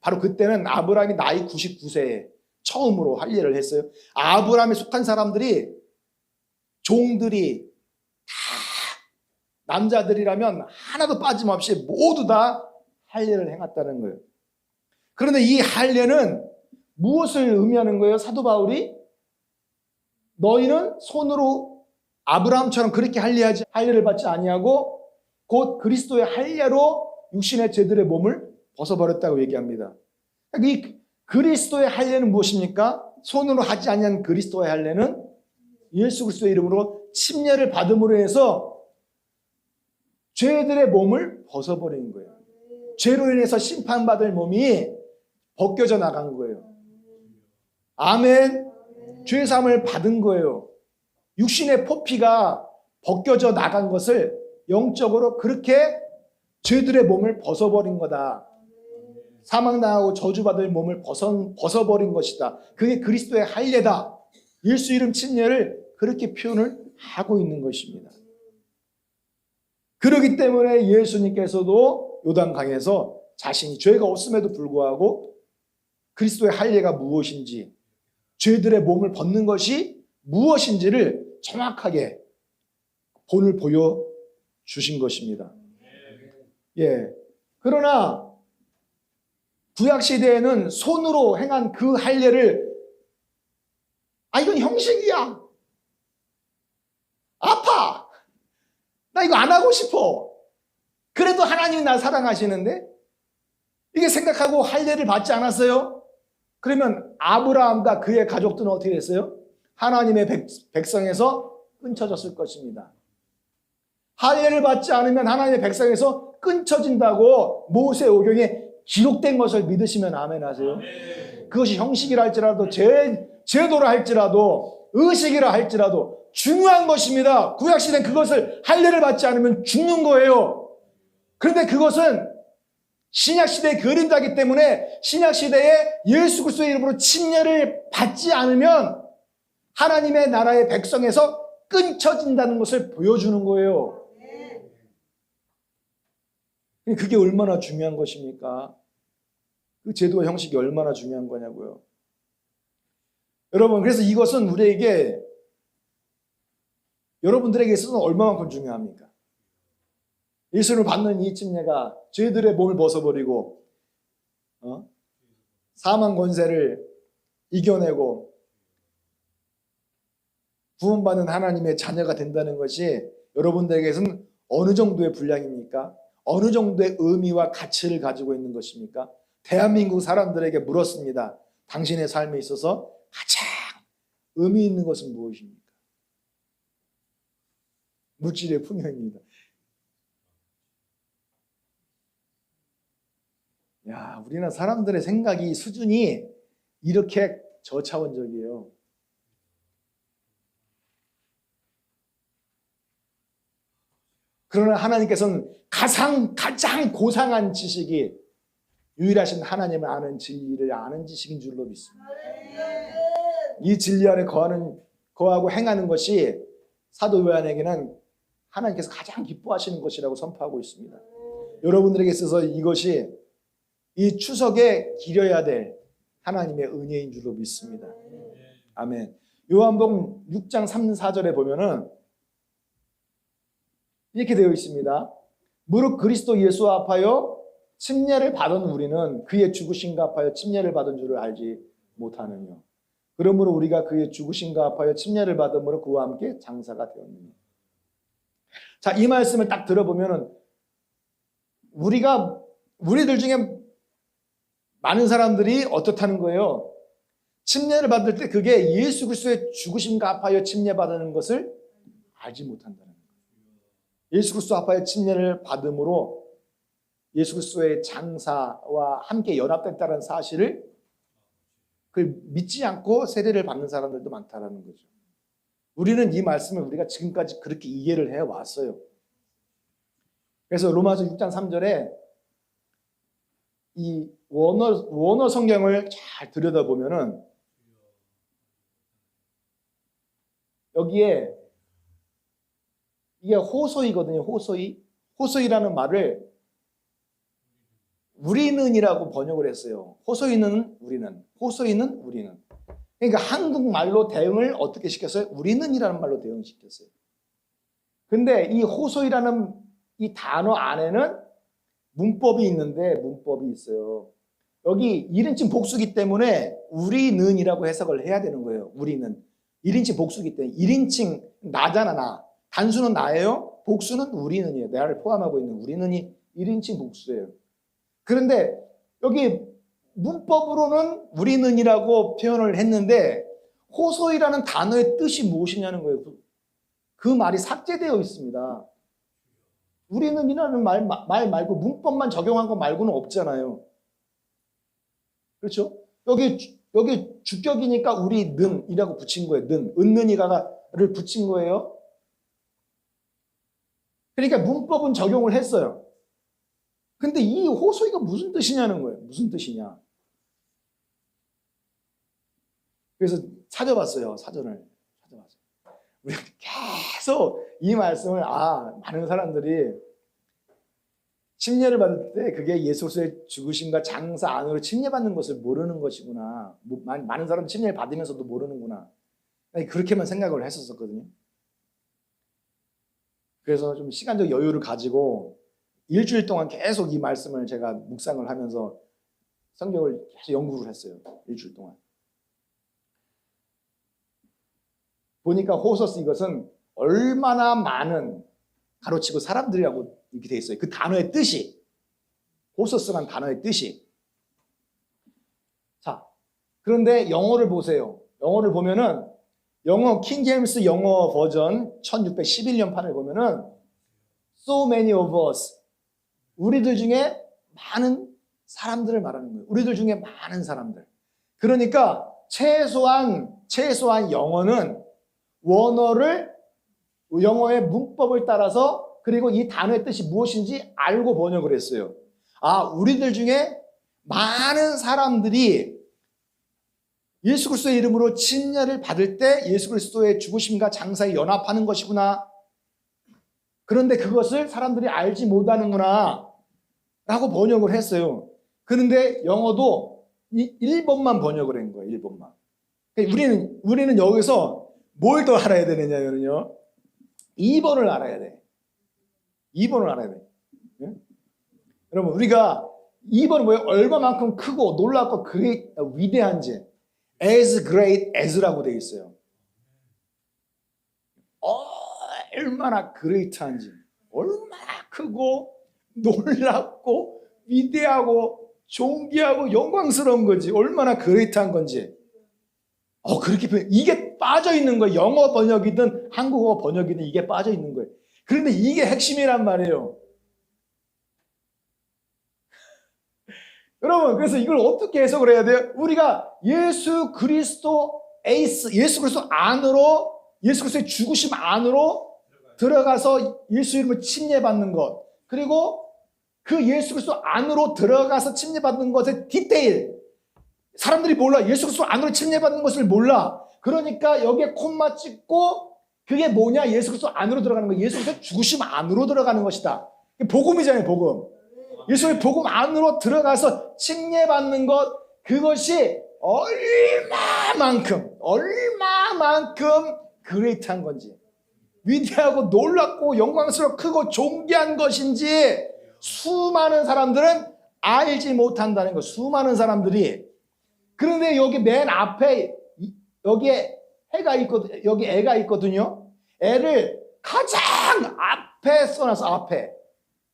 바로 그때는 아브람이 나이 99세에 처음으로 할례를 했어요. 아브람에 속한 사람들이 종들이 다 남자들이라면 하나도 빠짐없이 모두 다 할례를 행했다는 거예요. 그런데 이 할례는 무엇을 의미하는 거예요? 사도 바울이 너희는 손으로 아브라함처럼 그렇게 할례를 받지 아니하고 곧 그리스도의 할례로 육신의 죄들의 몸을 벗어버렸다고 얘기합니다. 이 그리스도의 할례는 무엇입니까? 손으로 하지 아니한 그리스도의 할례는 예수 그리스도의 이름으로 침례를 받음으로 해서 죄들의 몸을 벗어버린 거예요. 죄로 인해서 심판받을 몸이 벗겨져 나간 거예요. 아멘. 죄사함을 받은 거예요. 육신의 포피가 벗겨져 나간 것을 영적으로 그렇게 죄들의 몸을 벗어버린 거다. 사망당하고 저주받을 몸을 벗어버린 것이다. 그게 그리스도의 할례다. 예수 이름 침례를 그렇게 표현을 하고 있는 것입니다. 그렇기 때문에 예수님께서도 요단강에서 자신이 죄가 없음에도 불구하고 그리스도의 할례가 무엇인지, 죄들의 몸을 벗는 것이 무엇인지를 정확하게 본을 보여주신 것입니다. 예. 그러나 구약시대에는 손으로 행한 그 할례를 이건 형식이야. 아파. 나 이거 안 하고 싶어. 그래도 하나님이 날 사랑하시는데 이게 생각하고 할례를 받지 않았어요? 그러면 아브라함과 그의 가족들은 어떻게 됐어요? 하나님의 백성에서 끊쳐졌을 것입니다. 할례를 받지 않으면 하나님의 백성에서 끊쳐진다고 모세오경에 기록된 것을 믿으시면 아멘 하세요. 그것이 형식이라 할지라도 제도라 할지라도 의식이라 할지라도 중요한 것입니다. 구약시대는 그것을 할례를 받지 않으면 죽는 거예요. 그런데 그것은 신약시대의 그림자이기 때문에 신약시대에 예수 그리스도의 이름으로 침례를 받지 않으면 하나님의 나라의 백성에서 끊쳐진다는 것을 보여주는 거예요. 그게 얼마나 중요한 것입니까? 그 제도와 형식이 얼마나 중요한 거냐고요. 여러분, 그래서 이것은 여러분들에게 있어서는 얼마만큼 중요합니까? 예수를 받는 이 침례가 죄들의 몸을 벗어버리고 사망 권세를 이겨내고 구원받는 하나님의 자녀가 된다는 것이 여러분들에게서는 어느 정도의 분량입니까? 어느 정도의 의미와 가치를 가지고 있는 것입니까? 대한민국 사람들에게 물었습니다. 당신의 삶에 있어서 가장 의미 있는 것은 무엇입니까? 물질의 풍요입니다. 야, 우리나라 사람들의 생각이 수준이 이렇게 저차원적이에요. 그러나 하나님께서는 가장 고상한 지식이 유일하신 하나님을 아는 진리를 아는 지식인 줄로 믿습니다. 이 진리 안에 거하고 행하는 것이 사도 요한에게는 하나님께서 가장 기뻐하시는 것이라고 선포하고 있습니다. 여러분들에게 있어서 이것이 이 추석에 기려야 될 하나님의 은혜인 줄로 믿습니다. 아멘. 요한복음 6장 3, 4절에 보면은 이렇게 되어 있습니다. 무릇 그리스도 예수와 합하여 침례를 받은 우리는 그의 죽으심과 합하여 침례를 받은 줄을 알지 못하느냐. 그러므로 우리가 그의 죽으심과 합하여 침례를 받음으로 그와 함께 장사가 되었느냐. 자, 이 말씀을 딱 들어보면은 우리들 중에 많은 사람들이 어떻다는 거예요? 침례를 받을 때 그게 예수 그리스도의 죽으심과 합하여 침례받는 것을 알지 못한다는 거예요. 예수 그리스도 합하여 침례를 받음으로 예수 그리스도의 장사와 함께 연합됐다는 사실을 그걸 믿지 않고 세례를 받는 사람들도 많다는 거죠. 우리는 이 말씀을 우리가 지금까지 그렇게 이해를 해왔어요. 그래서 로마서 6장 3절에 이 원어 성경을 잘 들여다보면은 여기에 이게 호소이거든요. 호소이라는 말을 우리는이라고 번역을 했어요. 호소이는 우리는. 그러니까 한국말로 대응을 어떻게 시켰어요? 우리는이라는 말로 대응시켰어요. 근데 이 호소이라는 이 단어 안에는 문법이 있어요. 여기 1인칭 복수기 때문에 우리는이라고 해석을 해야 되는 거예요. 우리는 1인칭 복수기 때문에 1인칭 나잖아. 나 단수는 나예요. 복수는 우리는이에요. 나를 포함하고 있는 우리는이 1인칭 복수예요. 그런데 여기 문법으로는 우리는이라고 표현을 했는데 호소이라는 단어의 뜻이 무엇이냐는 거예요. 그 말이 삭제되어 있습니다. 우리는이라는 말 말고 문법만 적용한 거 말고는 없잖아요. 그렇죠? 여기 주격이니까 우리는이라고 붙인 거예요. 은는이가를 붙인 거예요. 그러니까 문법은 적용을 했어요. 근데 이 호소이가 무슨 뜻이냐는 거예요. 무슨 뜻이냐. 그래서 찾아봤어요. 사전을 찾아봤어요. 우리가 계속 이 말씀을 많은 사람들이 침례를 받을 때 그게 예수 그리스도의 죽으심과 장사 안으로 침례받는 것을 모르는 것이구나. 많은 사람은 침례를 받으면서도 모르는구나. 그렇게만 생각을 했었거든요. 그래서 좀 시간적 여유를 가지고 일주일 동안 계속 이 말씀을 제가 묵상을 하면서 성경을 계속 연구를 했어요. 일주일 동안. 보니까 호소스 이것은 얼마나 많은 가로치고 사람들이라고 이렇게 돼 있어요. 그 단어의 뜻이, 호소스란 단어의 뜻이. 자, 그런데 영어를 보세요. 영어를 보면은 영어 킹제임스 영어 버전 1611년 판을 보면은 so many of us, 우리들 중에 많은 사람들을 말하는 거예요. 우리들 중에 많은 사람들. 그러니까 최소한 영어는 원어를 영어의 문법을 따라서 그리고 이 단어의 뜻이 무엇인지 알고 번역을 했어요. 아, 우리들 중에 많은 사람들이 예수 그리스도의 이름으로 침례를 받을 때 예수 그리스도의 죽으심과 장사에 연합하는 것이구나. 그런데 그것을 사람들이 알지 못하는구나 라고 번역을 했어요. 그런데 영어도 이 1번만 번역을 한 거예요. 1번만. 우리는 여기서 뭘 더 알아야 되느냐면요, 2번을 알아야 돼. 2번을 알아야 돼. 네? 여러분, 우리가 2번은 뭐예요? 얼마만큼 크고 놀랍고 위대한지, as great as라고 되어 있어요. 얼마나 great한지, 얼마나 크고 놀랍고 위대하고 존귀하고 영광스러운 건지, 얼마나 great한 건지. 그렇게 이게 빠져 있는 거예요. 영어 번역이든 한국어 번역이든 이게 빠져 있는 거예요. 그런데 이게 핵심이란 말이에요. 여러분, 그래서 이걸 어떻게 해석을 해야 돼요? 우리가 예수 그리스도 안으로, 예수 그리스도의 죽으심 안으로 들어가서 예수 이름을 침례받는 것, 그리고 그 예수 그리스도 안으로 들어가서 침례받는 것의 디테일, 사람들이 몰라. 예수 그리스도 안으로 침례받는 것을 몰라. 그러니까 여기에 콤마 찍고 그게 뭐냐? 예수 그리스도 안으로 들어가는 거. 예수 그리스도 죽으심 안으로 들어가는 것이다. 복음이잖아요, 복음. 예수의 복음 안으로 들어가서 침례받는 것, 그것이 얼마만큼 그레이트한 건지, 위대하고 놀랍고 영광스럽고 크고 존귀한 것인지 수많은 사람들은 알지 못한다는 거. 수많은 사람들이. 그런데 여기 맨 앞에 여기에 여기 애가 있거든요. 애를 가장 앞에 써놨어.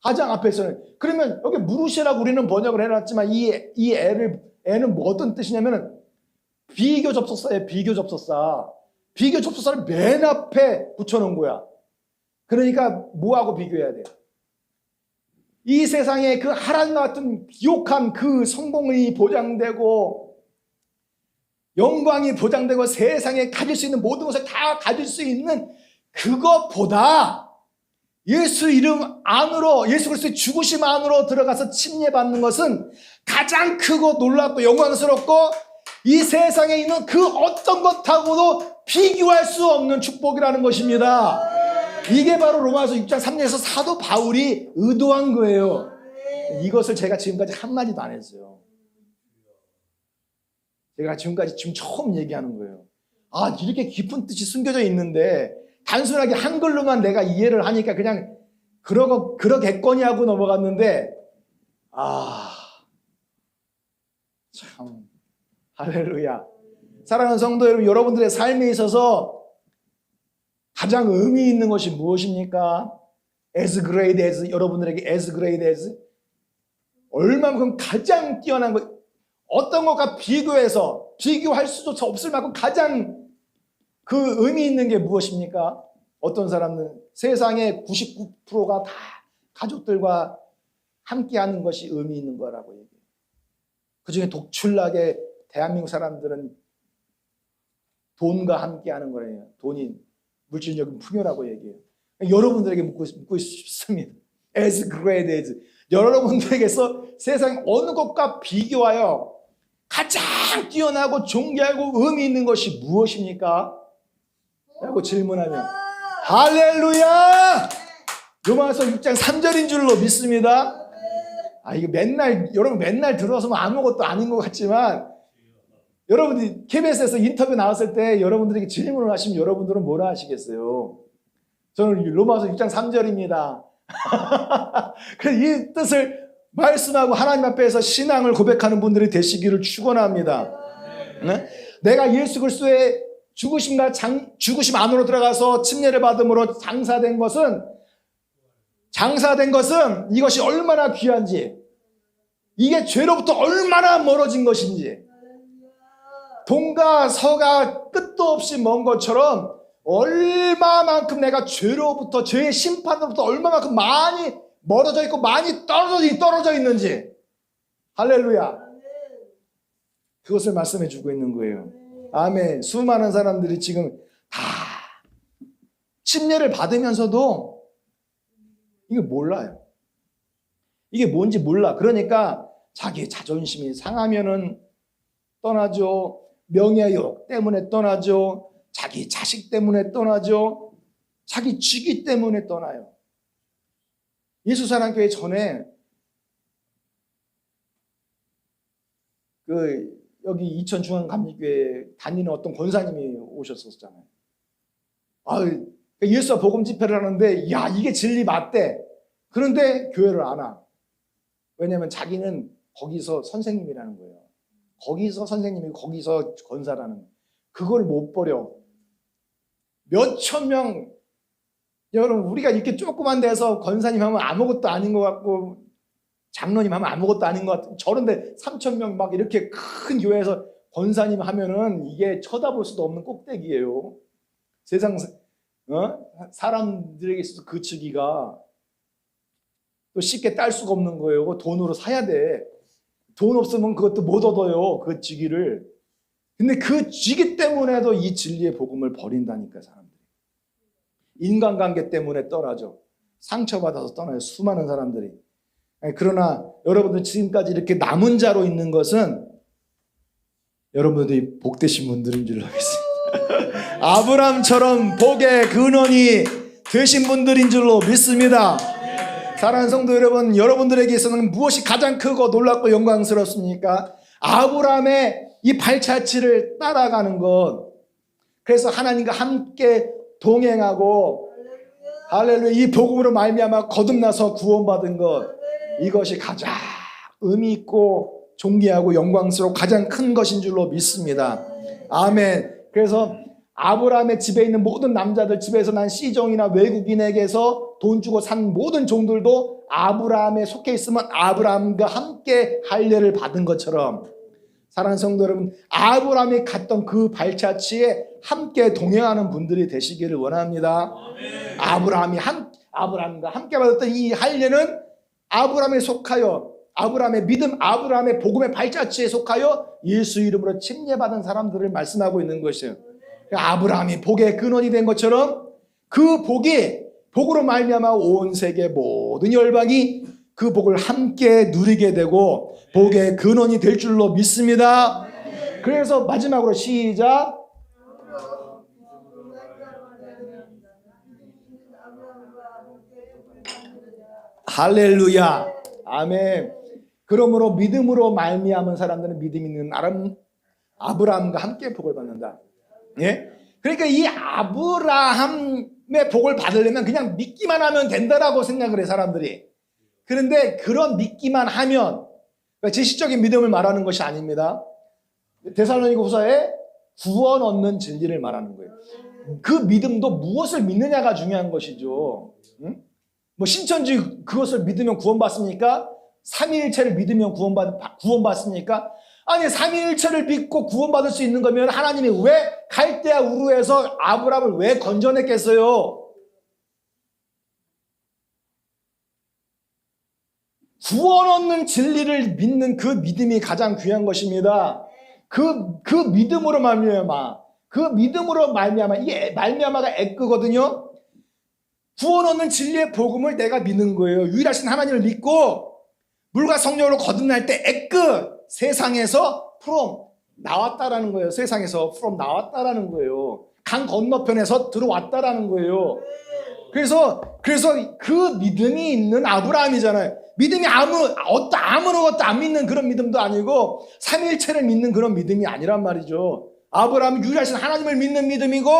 가장 앞에 써놨어. 그러면 여기 무르시라고 우리는 번역을 해놨지만 이 애는 뭐 어떤 뜻이냐면은 비교 접속사예요. 비교 접속사. 비교 접속사를 맨 앞에 붙여놓은 거야. 그러니까 뭐하고 비교해야 돼? 이 세상에 그 하란과 같은 비옥한 그 성공이 보장되고 영광이 보장되고 세상에 가질 수 있는 모든 것을 다 가질 수 있는 그것보다 예수 이름 안으로, 예수 그리스도의 죽으심 안으로 들어가서 침례받는 것은 가장 크고 놀랍고 영광스럽고 이 세상에 있는 그 어떤 것하고도 비교할 수 없는 축복이라는 것입니다. 이게 바로 로마서 6장 3절에서 사도 바울이 의도한 거예요. 이것을 제가 지금까지 한마디도 안 했어요. 제가 지금 처음 얘기하는 거예요. 이렇게 깊은 뜻이 숨겨져 있는데 단순하게 한글로만 내가 이해를 하니까 그냥 그러겠거니 하고 넘어갔는데, 참, 할렐루야. 사랑하는 성도 여러분, 여러분들의 삶에 있어서 가장 의미 있는 것이 무엇입니까? as great as, 여러분들에게 as great as, 얼마만큼 가장 뛰어난 것, 어떤 것과 비교할 수조차 없을 만큼 가장 그 의미 있는 게 무엇입니까? 어떤 사람은 세상의 99%가 다 가족들과 함께하는 것이 의미 있는 거라고 얘기해요. 그중에 독출나게 대한민국 사람들은 돈과 함께하는 거예요. 돈이 물질적인 풍요라고 얘기해요. 여러분들에게 묻고 싶습니다. As great as, 여러분들에게서 세상 어느 것과 비교하여 가장 뛰어나고 존귀하고 의미 있는 것이 무엇입니까? 라고 질문하면 할렐루야! 로마서 6장 3절인 줄로 믿습니다. 이거 여러분 맨날 들어서 아무것도 아닌 것 같지만, 여러분들이 KBS에서 인터뷰 나왔을 때 여러분들에게 질문을 하시면 여러분들은 뭐라 하시겠어요? 저는 로마서 6장 3절입니다. 그래서 이 뜻을 말씀하고 하나님 앞에서 신앙을 고백하는 분들이 되시기를 축원합니다. 네? 내가 예수 그리스도의 죽으심 안으로 들어가서 침례를 받음으로 장사된 것은 이것이 얼마나 귀한지, 이게 죄로부터 얼마나 멀어진 것인지, 동과 서가 끝도 없이 먼 것처럼 얼마만큼 내가 죄로부터, 죄의 심판으로부터 얼마만큼 많이 멀어져 있고 많이 떨어져 있는지, 할렐루야, 그것을 말씀해 주고 있는 거예요. 아멘. 수많은 사람들이 지금 다 침례를 받으면서도 이거 몰라요. 이게 뭔지 몰라. 그러니까 자기 자존심이 상하면은 떠나죠. 명예욕 때문에 떠나죠. 자기 자식 때문에 떠나죠. 자기 직위 때문에 떠나요. 예수사랑교회 전에 여기 이천중앙감리교회 다니는 어떤 권사님이 오셨었잖아요. 예수와 복음 집회를 하는데, 야, 이게 진리 맞대. 그런데 교회를 안 와. 왜냐하면 자기는 거기서 선생님이라는 거예요. 거기서 선생님이고 거기서 권사라는, 그걸 못 버려. 몇천 명, 여러분, 우리가 이렇게 조그만 데서 권사님 하면 아무것도 아닌 것 같고 장로님 하면 아무것도 아닌 것 같고, 저런데 3,000명 막 이렇게 큰 교회에서 권사님 하면은 이게 쳐다볼 수도 없는 꼭대기예요. 세상 사람들에게 있어서 그 직위가 또 쉽게 딸 수가 없는 거예요. 돈으로 사야 돼. 돈 없으면 그것도 못 얻어요, 그 직위를. 근데 그 직위 때문에도 이 진리의 복음을 버린다니까, 사람들이. 인간관계 때문에 떠나죠. 상처받아서 떠나요, 수많은 사람들이. 그러나 여러분들 지금까지 이렇게 남은 자로 있는 것은 여러분들이 복되신 분들인 줄 알겠습니다. 아브라함처럼 복의 근원이 되신 분들인 줄로 믿습니다. 사랑하는 성도 여러분, 여러분들에게 있어서는 무엇이 가장 크고 놀랍고 영광스럽습니까? 아브라함의 이 발자취를 따라가는 것. 그래서 하나님과 함께 동행하고, 할렐루야, 이 복음으로 말미암아 거듭나서 구원받은 것, 이것이 가장 의미 있고 존귀하고 영광스럽고 가장 큰 것인 줄로 믿습니다. 아멘. 그래서 아브라함의 집에 있는 모든 남자들, 집에서 난 시종이나 외국인에게서 돈 주고 산 모든 종들도 아브라함에 속해 있으면 아브라함과 함께 할례를 받은 것처럼, 사랑하는 성도 여러분, 아브라함이 갔던 그 발자취에 함께 동행하는 분들이 되시기를 원합니다. 아브라함과 함께 받았던 이 할례는 아브라함에 속하여, 아브라함의 믿음, 아브라함의 복음의 발자취에 속하여 예수 이름으로 침례받은 사람들을 말씀하고 있는 것이에요. 아브라함이 복의 근원이 된 것처럼 그 복으로 말미암아 온 세계 모든 열방이 그 복을 함께 누리게 되고 복의 근원이 될 줄로 믿습니다. 그래서 마지막으로 시작. 할렐루야. 아멘. 그러므로 믿음으로 말미암은 사람들은 믿음 있는 아브라함과 함께 복을 받는다. 예? 그러니까 이 아브라함의 복을 받으려면 그냥 믿기만 하면 된다라고 생각을 해, 사람들이. 그런데 그런 믿기만 하면, 지식적인 믿음을 말하는 것이 아닙니다. 데살로니가후서에 구원 얻는 진리를 말하는 거예요. 그 믿음도 무엇을 믿느냐가 중요한 것이죠. 응? 뭐 신천지 그것을 믿으면 구원받습니까? 삼위일체를 믿으면 구원받습니까? 아니, 삼위일체를 믿고 구원받을 수 있는 거면 하나님이 왜 갈대아 우르에서 아브라함을 왜 건져냈겠어요? 구원 얻는 진리를 믿는 그 믿음이 가장 귀한 것입니다. 그 믿음으로 말미암아, 이 말미암아가 에끄거든요. 구원 얻는 진리의 복음을 내가 믿는 거예요. 유일하신 하나님을 믿고 물과 성령으로 거듭날 때 에끄, 세상에서 from 나왔다라는 거예요. 세상에서 from 나왔다라는 거예요. 강 건너편에서 들어왔다라는 거예요. 그래서 그 믿음이 있는 아브라함이잖아요. 믿음이 아무것도 안 믿는 그런 믿음도 아니고 삼위일체를 믿는 그런 믿음이 아니란 말이죠. 아브라함은 유일하신 하나님을 믿는 믿음이고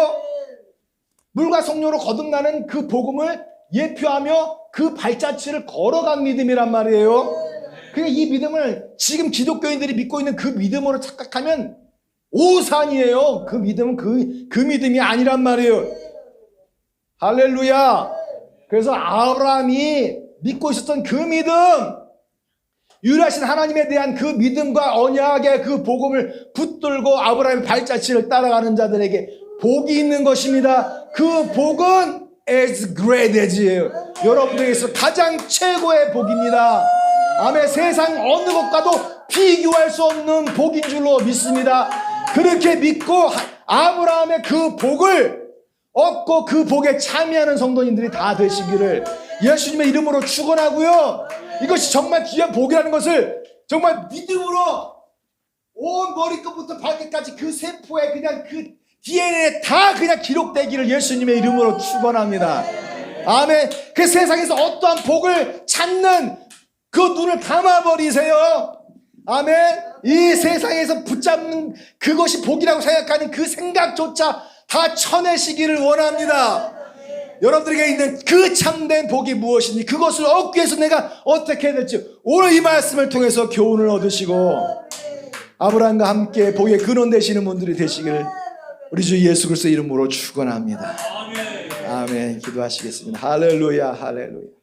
물과 성령으로 거듭나는 그 복음을 예표하며 그 발자취를 걸어간 믿음이란 말이에요. 그러니까 이 믿음을 지금 기독교인들이 믿고 있는 그 믿음으로 착각하면 오산이에요. 그 믿음은 그 믿음이 아니란 말이에요. 할렐루야. 그래서 아브라함이 믿고 있었던 그 믿음, 유일하신 하나님에 대한 그 믿음과 언약의 그 복음을 붙들고 아브라함의 발자취를 따라가는 자들에게 복이 있는 것입니다. 그 복은 as great as예요. 여러분들에게서 가장 최고의 복입니다. 아멘. 세상 어느 것과도 비교할 수 없는 복인 줄로 믿습니다. 그렇게 믿고 아브라함의 그 복을 얻고 그 복에 참여하는 성도님들이 다 되시기를 예수님의 이름으로 축원하고요. 이것이 정말 귀한 복이라는 것을 정말 믿음으로 온 머리끝부터 발끝까지 그 세포에 그냥 그 DNA에 다 그냥 기록되기를 예수님의 이름으로 축원합니다. 아멘. 그 세상에서 어떠한 복을 찾는 그 눈을 감아버리세요. 아멘. 이 세상에서 붙잡는 그것이 복이라고 생각하는 그 생각조차 다 쳐내시기를 원합니다. 여러분들에게 있는 그 참된 복이 무엇인지, 그것을 얻기 위해서 내가 어떻게 해야 될지 오늘 이 말씀을 통해서 교훈을 얻으시고 아브라함과 함께 복의 근원 되시는 분들이 되시기를 우리 주 예수 그리스도의 이름으로 축원합니다. 아멘. 기도하시겠습니다. 할렐루야, 할렐루야.